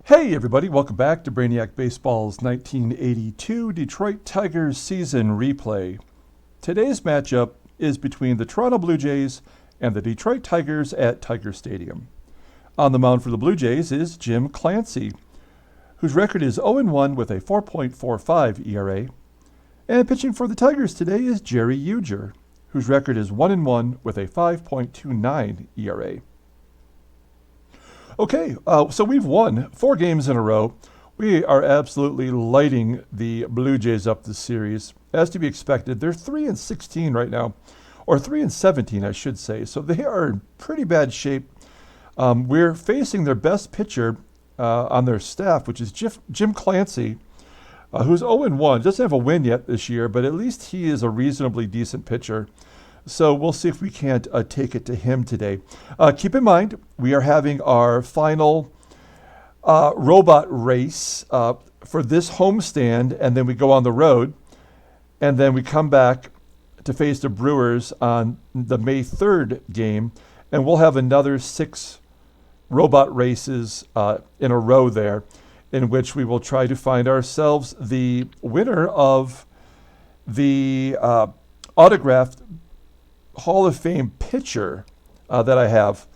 Hey everybody, welcome back to Brainiac Baseball's 1982 Detroit Tigers season replay. Today's matchup is between the Toronto Blue Jays and the Detroit Tigers at Tiger Stadium. On the mound for the Blue Jays is Jim Clancy, whose record is 0-1 with a 4.45 ERA. And pitching for the Tigers today is Jerry Ujdur, whose record is 1-1 with a 5.29 ERA. Okay, so we've won 4 games in a row. We are absolutely lighting the Blue Jays up this series. As to be expected, they're 3-16 right now, or 3-17, I should say. So they are in pretty bad shape. We're facing their best pitcher on their staff, which is Jim Clancy, who's 0-1. Doesn't have a win yet this year, but at least he is a reasonably decent pitcher. So we'll see if we can't take it to him today. Keep in mind, we are having our final robot race for this homestand, and then we go on the road, and then we come back to face the Brewers on the May 3rd game, and we'll have another 6 robot races in a row there, in which we will try to find ourselves the winner of the autographed Hall of Fame pitcher that I have.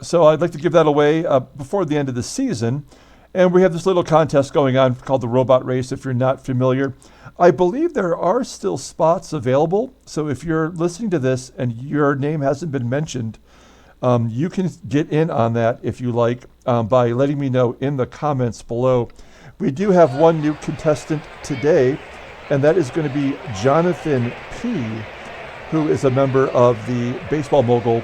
So I'd like to give that away before the end of the season. And we have this little contest going on called the Robot Race, if you're not familiar. I believe there are still spots available. So if you're listening to this and your name hasn't been mentioned, you can get in on that if you like by letting me know in the comments below. We do have one new contestant today, and that is going to be Jonathan P., who is a member of the Baseball Mogul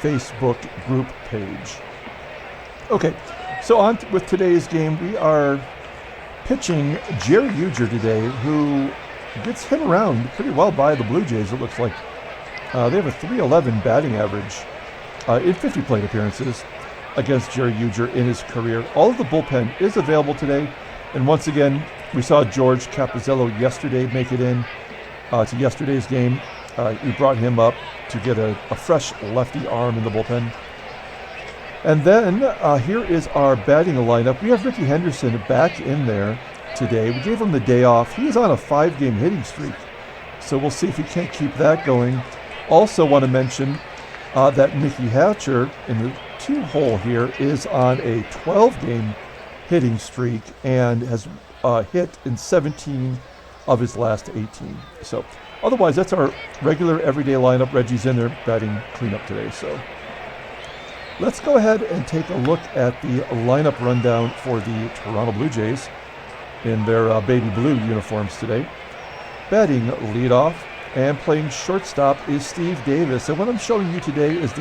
Facebook group page. Okay, so on with today's game, we are pitching Jerry Ujdur today, who gets hit around pretty well by the Blue Jays, it looks like. They have a .311 batting average in 50 plate appearances against Jerry Ujdur in his career. All of the bullpen is available today, and once again, we saw George Capizzello yesterday make it in to yesterday's game. We brought him up to get a fresh lefty arm in the bullpen. And then here is our batting lineup. We have Rickey Henderson back in there today. We gave him the day off. He is on a 5-game hitting streak, so we'll see if he can't keep that going. Also want to mention that Mickey Hatcher in the 2-hole here is on a 12-game hitting streak and has hit in 17 of his last 18. So otherwise, that's our regular everyday lineup. Reggie's in there batting cleanup today. So let's go ahead and take a look at the lineup rundown for the Toronto Blue Jays in their baby blue uniforms today. Batting leadoff and playing shortstop is Steve Davis. And what I'm showing you today is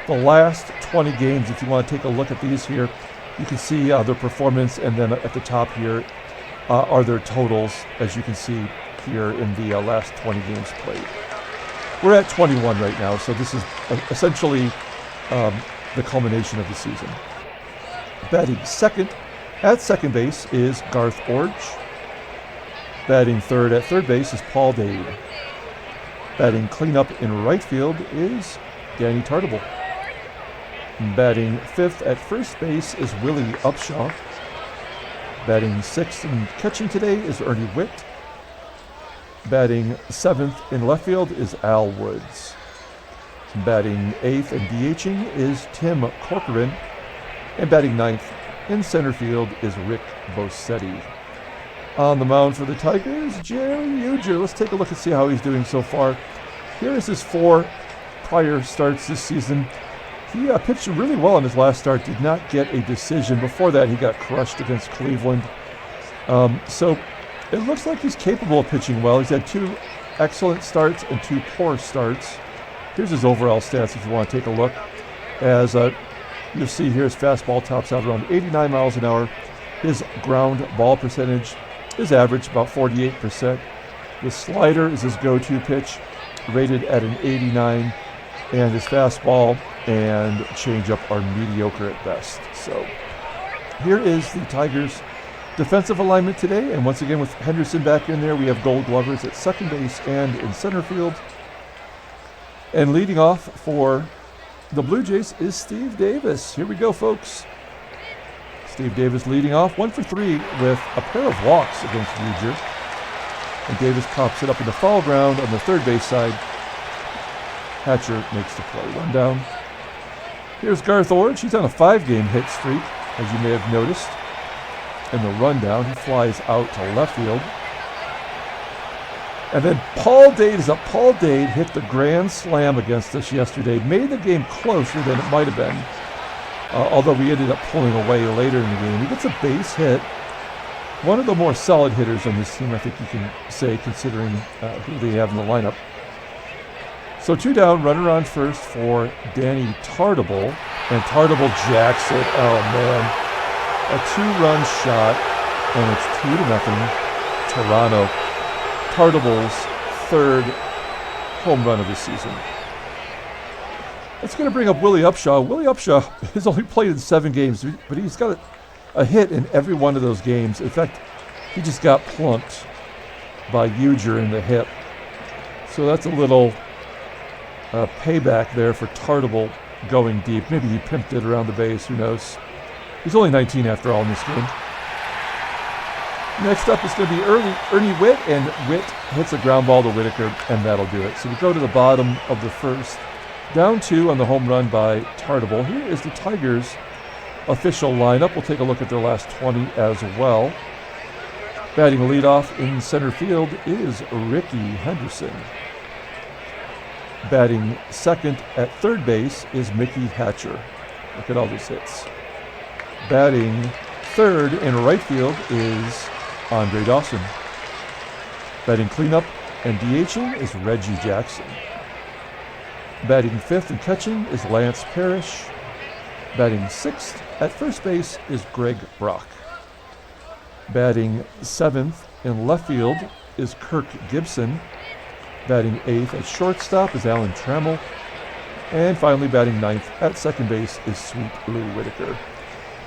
the last 20 games. If you want to take a look at these here, you can see their performance, and then at the top here are their totals, as you can see here in the last 20 games played. We're at 21 right now, so this is essentially the culmination of the season. Batting second at second base is Garth Iorg. Batting third at third base is Paul Dade. Batting cleanup in right field is Danny Tartabull. Batting fifth at first base is Willie Upshaw. Batting sixth and catching today is Ernie Whitt. Batting seventh in left field is Al Woods. Batting eighth and DHing is Tim Corcoran. And batting ninth in center field is Rick Bosetti. On the mound for the Tigers, Jerry Ujdur. Let's take a look and see how he's doing so far. Here is his 4 prior starts this season. He pitched really well in his last start, did not get a decision. Before that, he got crushed against Cleveland. So it looks like he's capable of pitching well. He's had 2 excellent starts and 2 poor starts. Here's his overall stats if you want to take a look. As you'll see here, his fastball tops out around 89 miles an hour. His ground ball percentage is average, about 48%. The slider is his go-to pitch, rated at an 89. And his fastball and changeup are mediocre at best. So here is the Tigers' defensive alignment today. And once again, with Henderson back in there, we have Gold Glovers at second base and in center field. And leading off for the Blue Jays is Steve Davis. Here we go, folks. Steve Davis leading off, 1 for 3 with a pair of walks against Ujdur. And Davis pops it up in the foul ground on the third base side. Hatcher makes the play. 1 down. Here's Garth Iorg. He's on a 5-game hit streak, as you may have noticed. In the rundown, he flies out to left field. And then Paul Dade is up. Paul Dade hit the grand slam against us yesterday. Made the game closer than it might have been. Although we ended up pulling away later in the game. He gets a base hit. One of the more solid hitters on this team, I think you can say, considering who they have in the lineup. So 2 down, runner on first for Danny Tartabull. And Tartabull jacks it. Oh, man. A 2-run shot, and it's 2-0 Toronto. Tartabull's 3rd home run of the season. That's going to bring up Willie Upshaw. Willie Upshaw has only played in 7 games, but he's got a hit in every one of those games. In fact, he just got plunked by Ujdur in the hip. So that's a little payback there for Tartabull going deep. Maybe he pimped it around the base, who knows. He's only 19 after all in this game. Next up is going to be Ernie Whitt, and Whitt hits a ground ball to Whittaker, and that'll do it. So we go to the bottom of the first. Down 2 on the home run by Tartabull. Here is the Tigers' official lineup. We'll take a look at their last 20 as well. Batting leadoff in center field is Rickey Henderson. Batting second at third base is Mickey Hatcher. Look at all these hits. Batting third in right field is Andre Dawson. Batting cleanup and DHing is Reggie Jackson. Batting fifth and catching is Lance Parrish. Batting sixth at first base is Greg Brock. Batting seventh in left field is Kirk Gibson. Batting eighth at shortstop is Alan Trammell. And finally batting ninth at second base is Sweet Blue Whittaker.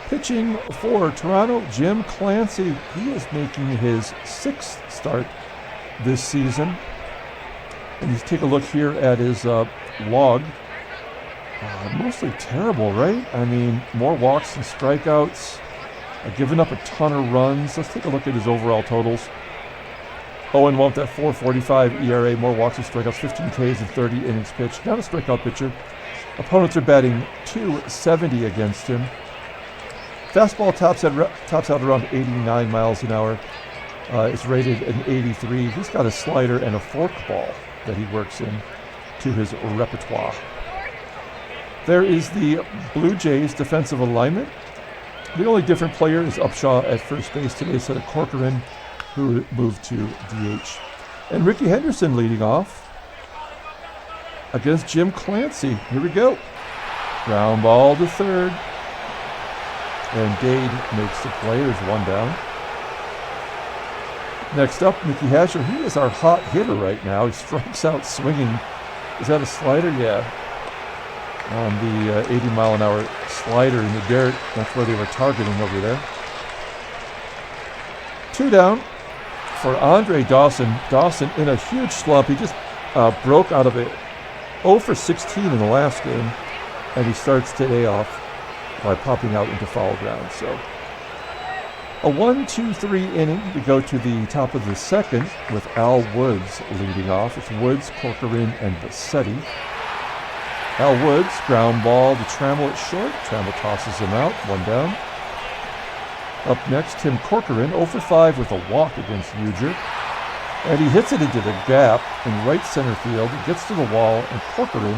Pitching for Toronto, Jim Clancy. He is making his 6th start this season. And you take a look here at his log. Mostly terrible, right? I mean, more walks than strikeouts. Giving up a ton of runs. Let's take a look at his overall totals. 0-1 with that 4.45 ERA, more walks and strikeouts, 15 Ks and 30 innings pitched. Not a strikeout pitcher. Opponents are batting .270 against him. Fastball tops out around 89 miles an hour. It's rated an 83. He's got a slider and a forkball that he works in to his repertoire. There is the Blue Jays defensive alignment. The only different player is Upshaw at first base today instead of Corcoran, who moved to DH. And Rickey Henderson leading off against Jim Clancy. Here we go. Ground ball to third. And Dade makes the play. There's 1 down. Next up, Mickey Hatcher. He is our hot hitter right now. He strikes out swinging. Is that a slider? Yeah. On the 80-mile-an-hour slider in the dirt. That's where they were targeting over there. 2 down for Andre Dawson. Dawson in a huge slump. He just broke out of it 0 for 16 in the last game. And he starts today off by popping out into foul ground. So a 1-2-3 inning. We go to the top of the second with Al Woods leading off. It's Woods, Corcoran, and Bassetti. Al Woods, ground ball to Trammell at short. Trammell tosses him out, 1 down. Up next, Tim Corcoran, 0 for 5 with a walk against Ujdur. And he hits it into the gap in right center field. It gets to the wall, and Corcoran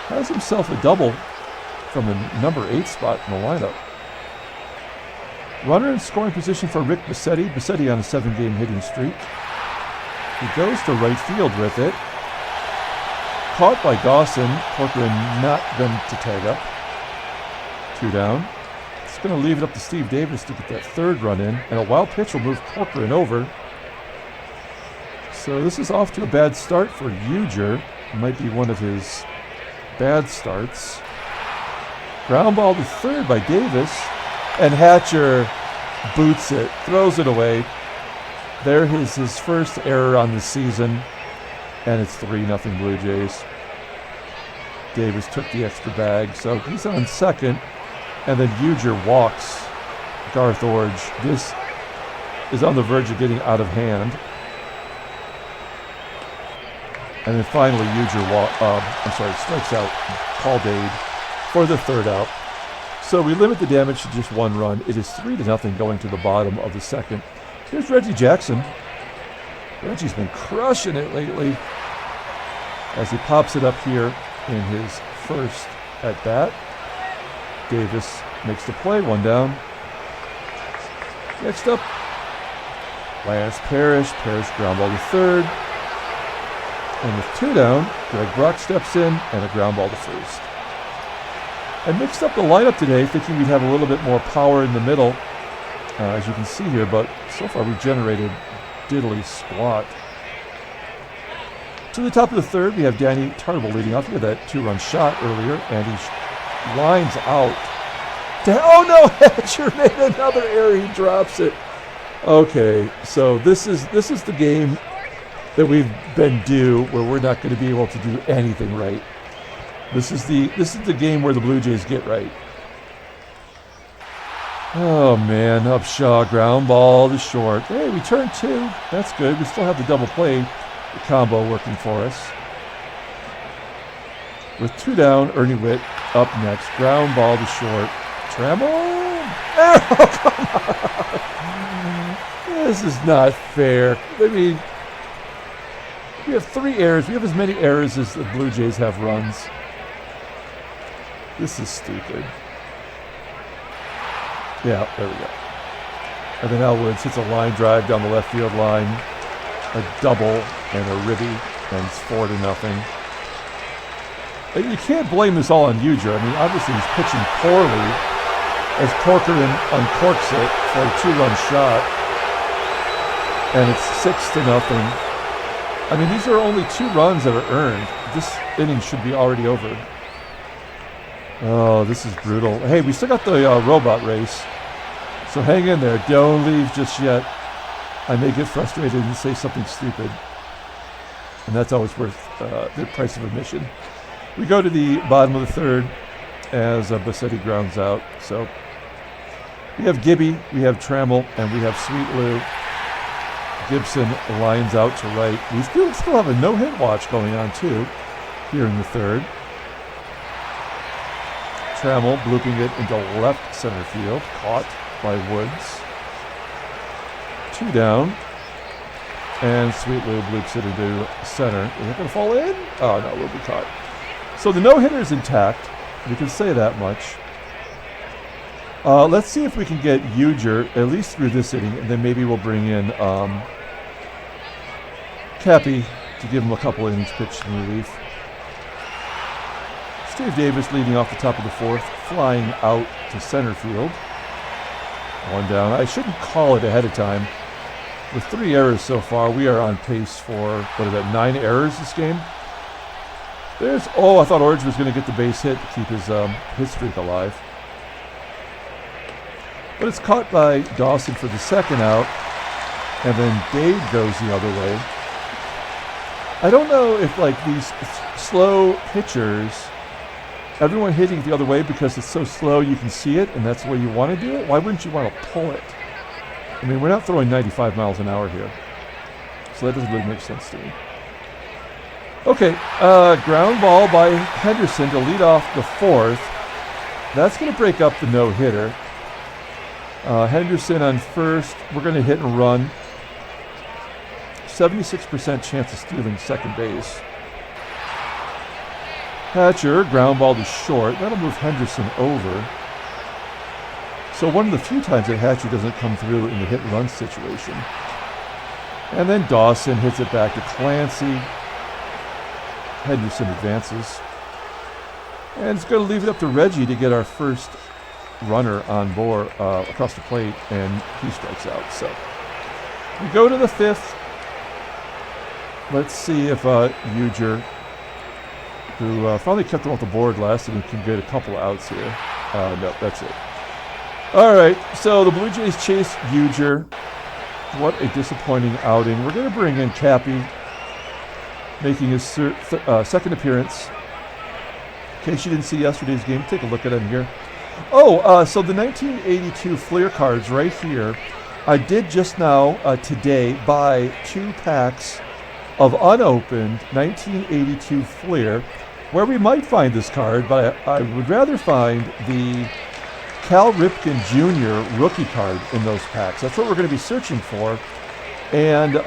has himself a double from the number 8 spot in the lineup. Runner in scoring position for Rick Bassetti. Bassetti on a 7-game hitting streak. He goes to right field with it. Caught by Dawson. Corcoran not going to tag up. 2 down. It's going to leave it up to Steve Davis to get that 3rd run in. And a wild pitch will move Corcoran over. So this is off to a bad start for Ujdur. It might be one of his bad starts. Ground ball to third by Davis. And Hatcher boots it, throws it away. There is his first error on the season. And it's 3-0 Blue Jays. Davis took the extra bag, so he's on second. And then Ujdur walks Garth Iorg. This is on the verge of getting out of hand. And then finally, Ujdur strikes out Paul Dade for the third out. So we limit the damage to just one run. It is 3-0 going to the bottom of the second. Here's Reggie Jackson. Reggie's been crushing it lately as he pops it up here in his first at bat. Davis makes the play, one down. Next up, Lance Parrish. Parrish ground ball to third. And with 2 down, Greg Brock steps in and a ground ball to first. I mixed up the lineup today thinking we'd have a little bit more power in the middle, as you can see here, but so far we've generated diddly squat. To the top of the third, we have Danny Tartabull leading off. He had that 2-run shot earlier, and he lines out. Oh no, Hatcher made another error, he drops it. Okay, so this is the game that we've been due where we're not going to be able to do anything right. This is the game where the Blue Jays get right. Oh man, Upshaw, ground ball to short. Hey, we turned 2. That's good. We still have the double play combo working for us. With 2 down, Ernie Whitt up next. Ground ball to short. Trammell. Oh, come on. This is not fair. I mean, we have 3 errors. We have as many errors as the Blue Jays have runs. This is stupid. Yeah, there we go. And then Al Woods hits a line drive down the left field line. A double and a ribby, and it's 4-0. You can't blame this all on Ujdur. I mean, obviously he's pitching poorly as Corcoran uncorks it for a 2-run shot. And it's 6-0. I mean, these are only 2 runs that are earned. This inning should be already over. Oh, this is brutal. Hey, we still got the robot race. So hang in there. Don't leave just yet. I may get frustrated and say something stupid. And that's always worth the price of admission. We go to the bottom of the third as Bassetti grounds out. So we have Gibby, we have Trammell, and we have Sweet Lou. Gibson lines out to right. We still have a no-hit watch going on, too, here in the third. Trammell blooping it into left center field, caught by Woods. 2 down, and Sweet Lou bloops it into center. Is it going to fall in? Oh, no, we'll be caught. So the no-hitter is intact. We can say that much. Let's see if we can get Ujdur at least through this inning, and then maybe we'll bring in Cappy to give him a couple innings pitched in relief. Steve Davis leading off the top of the fourth, flying out to center field. 1 down. I shouldn't call it ahead of time. With 3 errors so far, we are on pace for, 9 errors this game? I thought Iorg was going to get the base hit to keep his streak alive. But it's caught by Dawson for the second out, and then Dade goes the other way. I don't know if these slow pitchers, everyone hitting it the other way because it's so slow you can see it and that's the way you want to do it. Why wouldn't you want to pull it? I mean, we're not throwing 95 miles an hour here. So that doesn't really make sense to me. Okay, ground ball by Henderson to lead off the fourth. That's going to break up the no-hitter. Henderson on first. We're going to hit and run. 76% chance of stealing second base. Hatcher, ground ball to short. That'll move Henderson over. So one of the few times that Hatcher doesn't come through in the hit-and-run situation. And then Dawson hits it back to Clancy. Henderson advances. And it's going to leave it up to Reggie to get our first runner on board across the plate, and he strikes out. So we go to the fifth. Let's see if Ujdur, who finally kept him off the board last inning, can get a couple outs here. No, that's it. All right, so the Blue Jays chase Ujdur. What a disappointing outing. We're going to bring in Cappy, making his second appearance. In case you didn't see yesterday's game, take a look at him here. So the 1982 Fleer cards right here. I did just now, today, buy 2 packs of unopened 1982 Fleer, where we might find this card, but I would rather find the Cal Ripken Jr. rookie card in those packs. That's what we're going to be searching for. And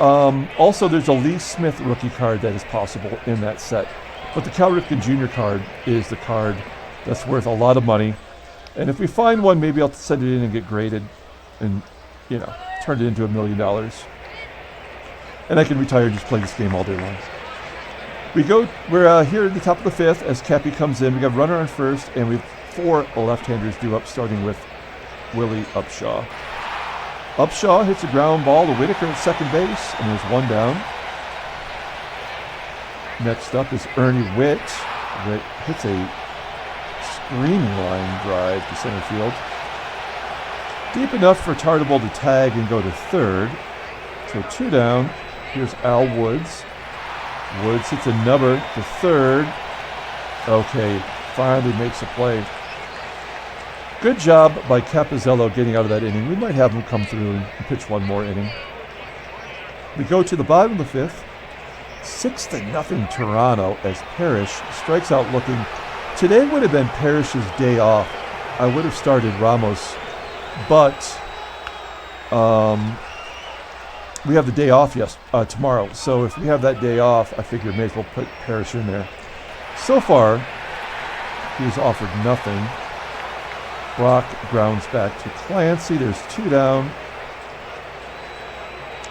also there's a Lee Smith rookie card that is possible in that set. But the Cal Ripken Jr. card is the card that's worth a lot of money. And if we find one, maybe I'll send it in and get graded and, turn it into $1 million. And I can retire and just play this game all day long. We're here at the top of the 5th as Cappy comes in. We got runner on first, and we have 4 left-handers due up, starting with Willie Upshaw. Upshaw hits a ground ball to Whittaker at second base, and there's 1 down. Next up is Ernie Whitt. Whitt hits a screaming line drive to center field. Deep enough for Tartabull to tag and go to third. So 2 down. Here's Al Woods. Woods hits a nubber to third. Okay, finally makes a play. Good job by Capizzello getting out of that inning. We might have him come through and pitch 1 more inning. We go to the bottom of the 5th. 6-0 Toronto as Parrish strikes out looking. Today would have been Parrish's day off. I would have started Ramos, but we have the day off tomorrow. So if we have that day off, I figure may as well put Parrish in there. So far, he's offered nothing. Brock grounds back to Clancy. There's 2 down.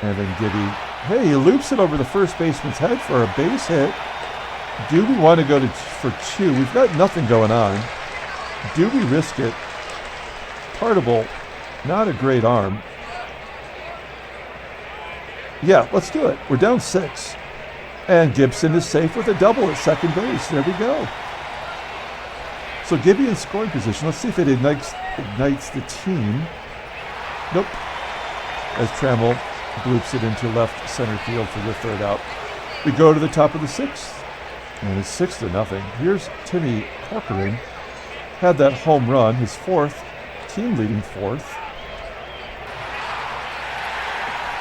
And then Gibby. Hey, he loops it over the first baseman's head for a base hit. Do we want to go for 2? We've got nothing going on. Do we risk it? Tartabull, not a great arm. Yeah, let's do it. We're down 6. And Gibson is safe with a double at second base. There we go. So Gibby in scoring position. Let's see if it ignites the team. Nope. As Trammell bloops it into left center field for the 3rd out. We go to the top of the 6th. And it's 6-0. Here's Timmy Corcoran. Had that home run, his 4th, team leading 4th.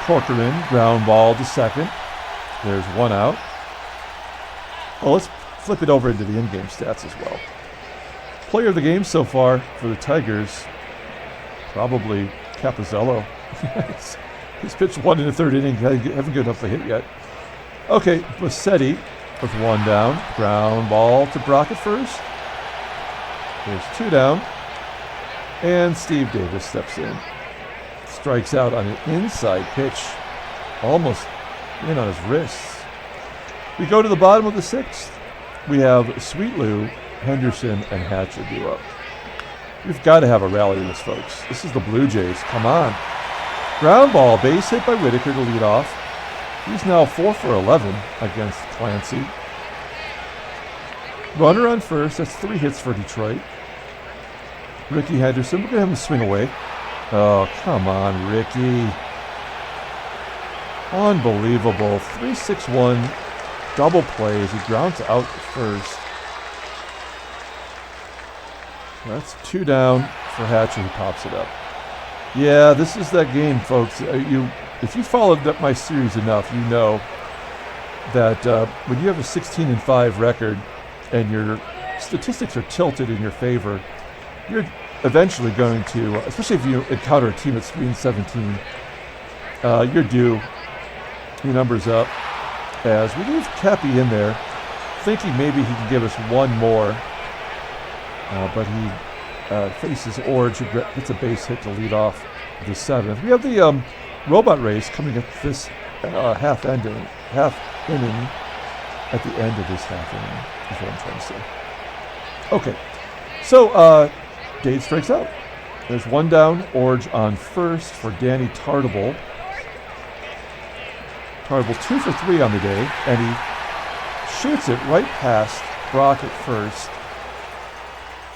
Corcoran, ground ball to second. There's 1 out. Well, let's flip it over into the in-game stats as well. Player of the game so far for the Tigers, probably Capizzello. He's pitched 1 in the 3rd inning. Haven't good enough to hit yet. Okay, Bassetti with 1 down. Ground ball to Brock at first. There's 2 down. And Steve Davis steps in. Strikes out on an inside pitch. Almost in on his wrists. We go to the bottom of the 6th. We have Sweet Lou, Henderson, and Hatcher due up. We've got to have a rally in this, folks. This is the Blue Jays. Come on. Ground ball, base hit by Whittaker to lead off. He's now 4 for 11 against Clancy. Runner on first. That's 3 hits for Detroit. Rickey Henderson. We're going to have him swing away. Oh, come on, Rickey. Unbelievable. 3-6-1 double plays. He grounds out first. That's 2 down for Hatcher, who pops it up. Yeah, this is that game, folks. If you followed up my series enough, you know that when you have a 16-5 record and your statistics are tilted in your favor, you're eventually going to, especially if you encounter a team that's 3-17, you're due. Your numbers up. As we leave Cappy in there, thinking maybe he can give us 1 more, but he faces Iorg, who gets a base hit to lead off the 7th. We have the robot race coming at this half inning at the end of this half inning, is what I'm trying to say. Okay, so Dade strikes out. There's 1 down, Iorg on first for Danny Tartabull. Tartabull 2 for 3 on the day, and he shoots it right past Brock at first.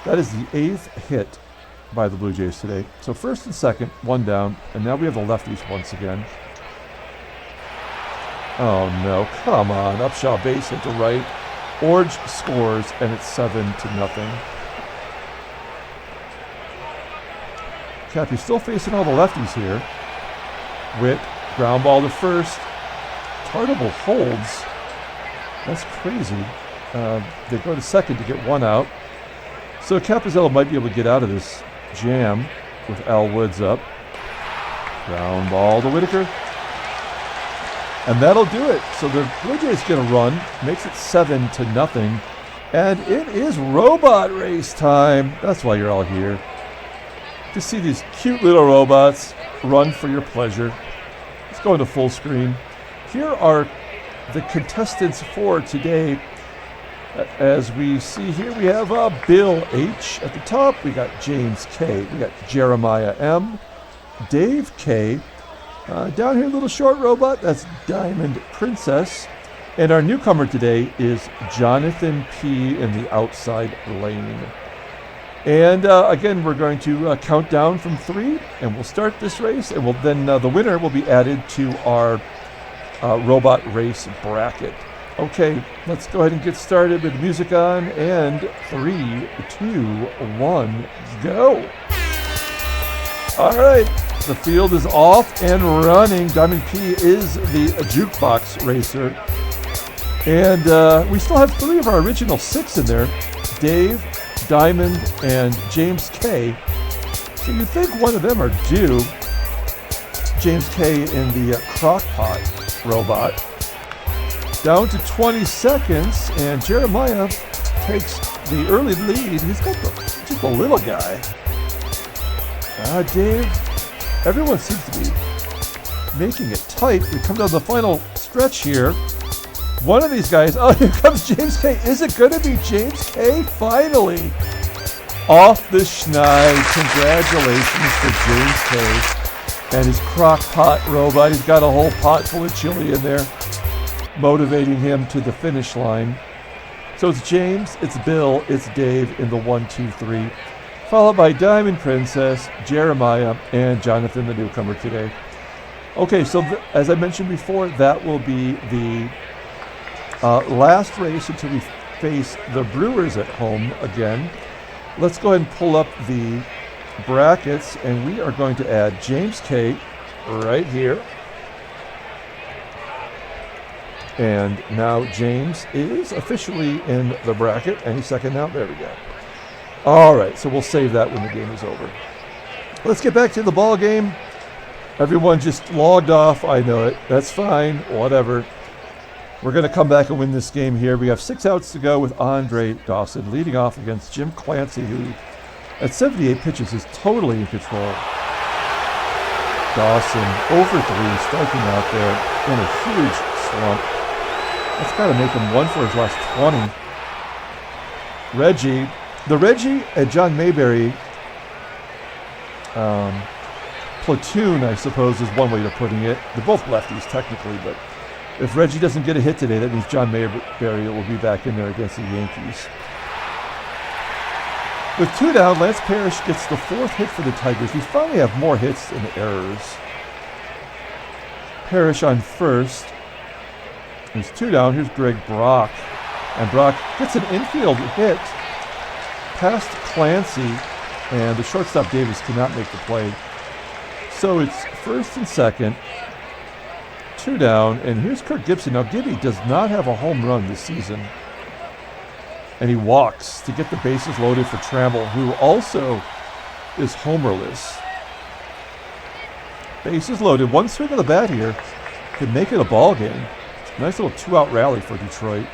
That is the 8th hit by the Blue Jays today. So first and second, 1 down, and now we have the lefties once again. Oh no, come on, Upshaw base hit to right. Iorg scores, and it's 7-0. Cappy's still facing all the lefties here. Whitt, ground ball to first. Tartabull holds. That's crazy. They go to second to get one out. So Capizzello might be able to get out of this jam with Al Woods up. Ground ball to Whittaker. And that'll do it. So the Blue Jays going to run. Makes it 7-0. And it is robot race time. That's why you're all here. To see these cute little robots run for your pleasure. Let's go into full screen. Here are the contestants for today. As we see here, we have Bill H. at the top. We got James K. We got Jeremiah M. Dave K. Down here, little short robot, that's Diamond Princess. And our newcomer today is Jonathan P. in the outside lane. And again, we're going to count down from 3, and we'll start this race, and then the winner will be added to our robot race bracket. Okay, let's go ahead and get started with the music on, and 3, 2, 1, go. All right, the field is off and running. Diamond P is the jukebox racer. And we still have 3 of our original 6 in there. Dave, Diamond, and James K. So you'd think one of them are due. James K in the crockpot robot. Down to 20 seconds, and Jeremiah takes the early lead. He's got just a little guy. Dave, everyone seems to be making it tight. We come down the final stretch here. One of these guys, oh, here comes James K. Is it going to be James K? Finally. Off the schneid. Congratulations to James K. And his crock pot robot. He's got a whole pot full of chili in there, motivating him to the finish line. So it's James, it's Bill, it's Dave in the 1, 2, 3, followed by Diamond Princess, Jeremiah, and Jonathan, the newcomer today. Okay, so as I mentioned before, that will be the last race until we face the Brewers at home again. Let's go ahead and pull up the brackets, and we are going to add James K. right here. And now James is officially in the bracket. Any second now. There we go. All right, so we'll save that when the game is over. Let's get back to the ball game. Everyone just logged off. I know it. That's fine. Whatever. We're going to come back and win this game here. We have 6 outs to go with Andre Dawson leading off against Jim Clancy, who at 78 pitches is totally in control. Dawson 0 for 3, striking out there in a huge slump. That's got to make him 1 for his last 20. Reggie, the Reggie and John Mayberry platoon, I suppose, is one way of putting it. They're both lefties technically, but if Reggie doesn't get a hit today, that means John Mayberry will be back in there against the Yankees. With 2 down, Lance Parrish gets the 4th hit for the Tigers. We finally have more hits than errors. Parrish on first. There's 2 down. Here's Greg Brock. And Brock gets an infield hit past Clancy, and the shortstop Davis cannot make the play. So it's first and second. 2 down, and here's Kirk Gibson. Now, Gibby does not have a home run this season. And he walks to get the bases loaded for Trammell, who also is homerless. Bases loaded. 1 swing of the bat here could make it a ball game. Nice little 2-out rally for Detroit.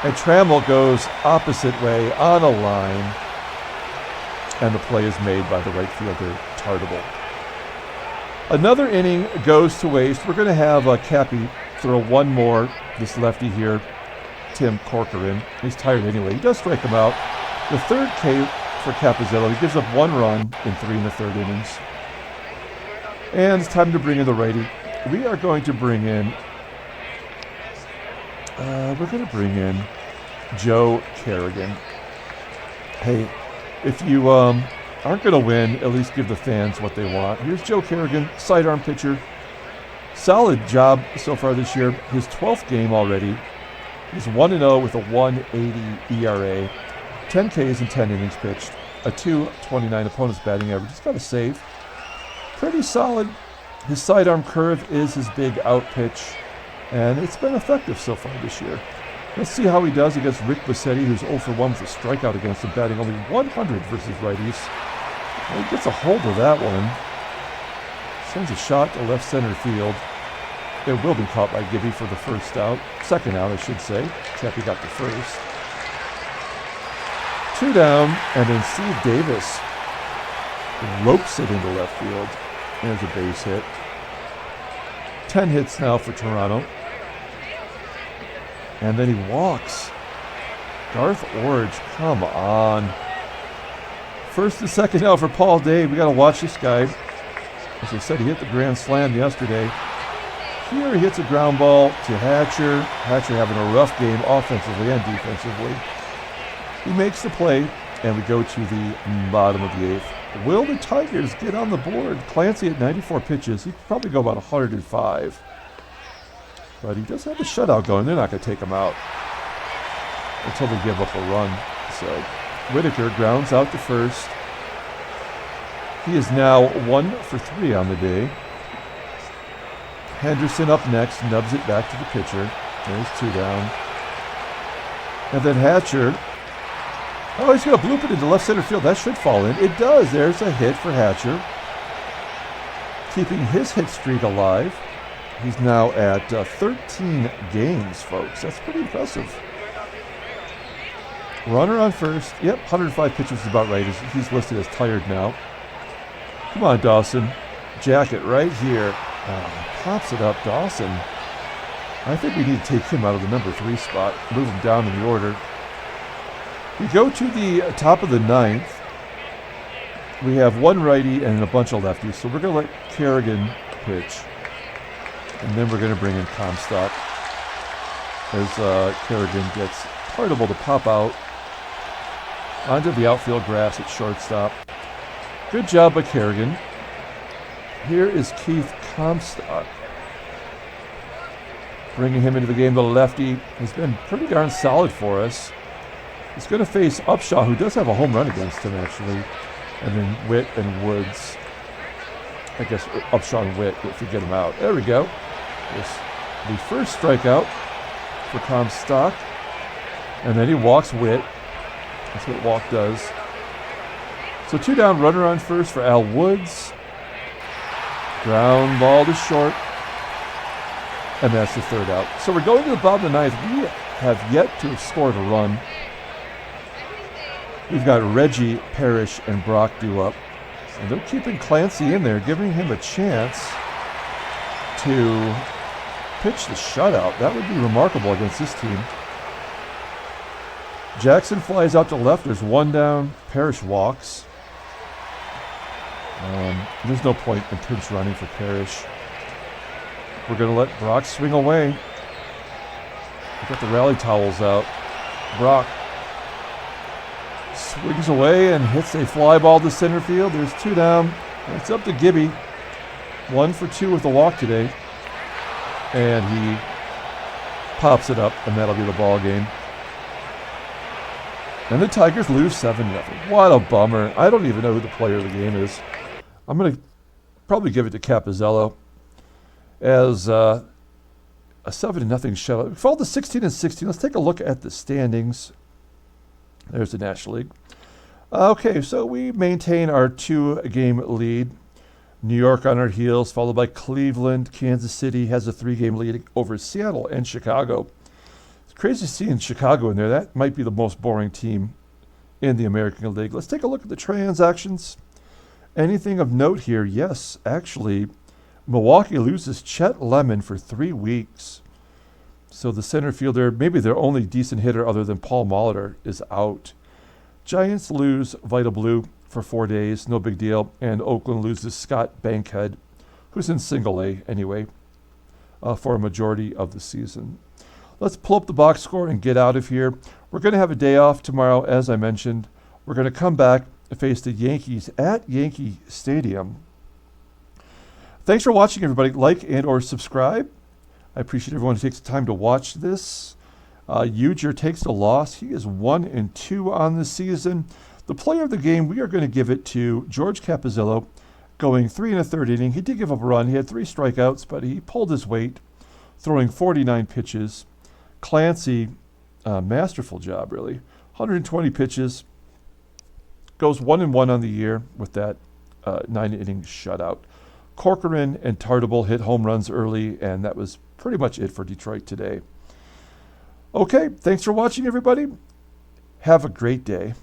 And Trammell goes opposite way on a line. And the play is made by the right fielder, Tartabull. Another inning goes to waste. We're going to have Cappy throw one more. This lefty here, Tim Corcoran. He's tired anyway. He does strike him out. The 3rd K for Capizzello. He gives up 1 run in 3 1/3 innings. And it's time to bring in the righty. We are going to bring in Joe Kerrigan. Hey, if you aren't going to win, at least give the fans what they want. Here's Joe Kerrigan, sidearm pitcher. Solid job so far this year. His 12th game already. He's 1-0 with a 1.80 ERA. 10 Ks in 10 innings pitched. a 229 opponent's batting average. He's got a save. Pretty solid. His sidearm curve is his big out pitch, and it's been effective so far this year. Let's see how he does against Rick Bassetti, who's 0 for 1 with a strikeout against him, batting only 100 versus righties. Well, he gets a hold of that one. Sends a shot to left center field. It will be caught by Gibby for the first out. Second out, I should say. Chappie got the first. 2 down, and then Steve Davis ropes it into left field. There's a base hit. 10 hits now for Toronto. And then he walks. Garth Orge, come on. First and second out for Paul Dade. We got to watch this guy. As I said, he hit the grand slam yesterday. Here he hits a ground ball to Hatcher. Hatcher having a rough game offensively and defensively. He makes the play, and we go to the bottom of the 8th. Will the Tigers get on the board? Clancy at 94 pitches. He could probably go about 105. But he does have the shutout going. They're not going to take him out until they give up a run. So Whittaker grounds out to first. He is now 1 for 3 on the day. Henderson up next, nubs it back to the pitcher. There's 2 down. And then Hatcher. Oh, he's going to bloop it into left center field. That should fall in. It does. There's a hit for Hatcher. Keeping his hit streak alive. He's now at 13 games, folks. That's pretty impressive. Runner on first. Yep, 105 pitches is about right. He's listed as tired now. Come on, Dawson. Jacket right here. Pops it up, Dawson. I think we need to take him out of the number 3 spot. Move him down in the order. We go to the top of the 9th. We have 1 righty and a bunch of lefties. So we're going to let Kerrigan pitch. And then we're going to bring in Comstock as Kerrigan gets Tartabull to pop out onto the outfield grass at shortstop. Good job by Kerrigan. Here is Keith Comstock. Bringing him into the game. The lefty has been pretty darn solid for us. He's going to face Upshaw, who does have a home run against him, actually. And then Whitt and Woods. I guess Upshaw and Whitt if we get him out. There we go. There's the first strikeout for Comstock. And then he walks Whitt. That's what walk does. So 2 down, runner on first for Al Woods. Ground ball to short. And that's the 3rd out. So we're going to the bottom of the 9th. We have yet to have scored a run. We've got Reggie, Parrish, and Brock due up. And they're keeping Clancy in there, giving him a chance to pitch the shutout. That would be remarkable against this team. Jackson flies out to left. There's 1 down. Parrish walks. There's no point in pinch running for Parrish. We're going to let Brock swing away. We got the rally towels out. Brock swings away and hits a fly ball to center field. There's 2 down. It's up to Gibby. 1 for 2 with the walk today. And he pops it up, and that'll be the ball game. And the Tigers lose 7-0. What a bummer. I don't even know who the player of the game is. I'm going to probably give it to Capizzello as a 7-0 shutout. We fall to 16-16. Let's take a look at the standings. There's the National League. Okay, so we maintain our 2-game lead. New York on our heels, followed by Cleveland. Kansas City has a 3-game lead over Seattle and Chicago. It's crazy seeing Chicago in there. That might be the most boring team in the American League. Let's take a look at the transactions. Anything of note here? Yes, actually, Milwaukee loses Chet Lemon for 3 weeks. So the center fielder, maybe their only decent hitter other than Paul Molitor, is out. Giants lose Vita Blue for 4 days, no big deal. And Oakland loses Scott Bankhead, who's in single A anyway, for a majority of the season. Let's pull up the box score and get out of here. We're going to have a day off tomorrow, as I mentioned. We're going to come back and face the Yankees at Yankee Stadium. Thanks for watching, everybody. Like and or subscribe. I appreciate everyone who takes the time to watch this. Ujdur takes the loss. He is 1-2 on the season. The player of the game, we are going to give it to George Capizillo, going 3 1/3 inning. He did give up a run. He had 3 strikeouts, but he pulled his weight, throwing 49 pitches. Clancy, masterful job, really. 120 pitches. Goes 1-1 on the year with that 9-inning shutout. Corcoran and Tartabull hit home runs early, and that was pretty much it for Detroit today. Okay, thanks for watching, everybody. Have a great day.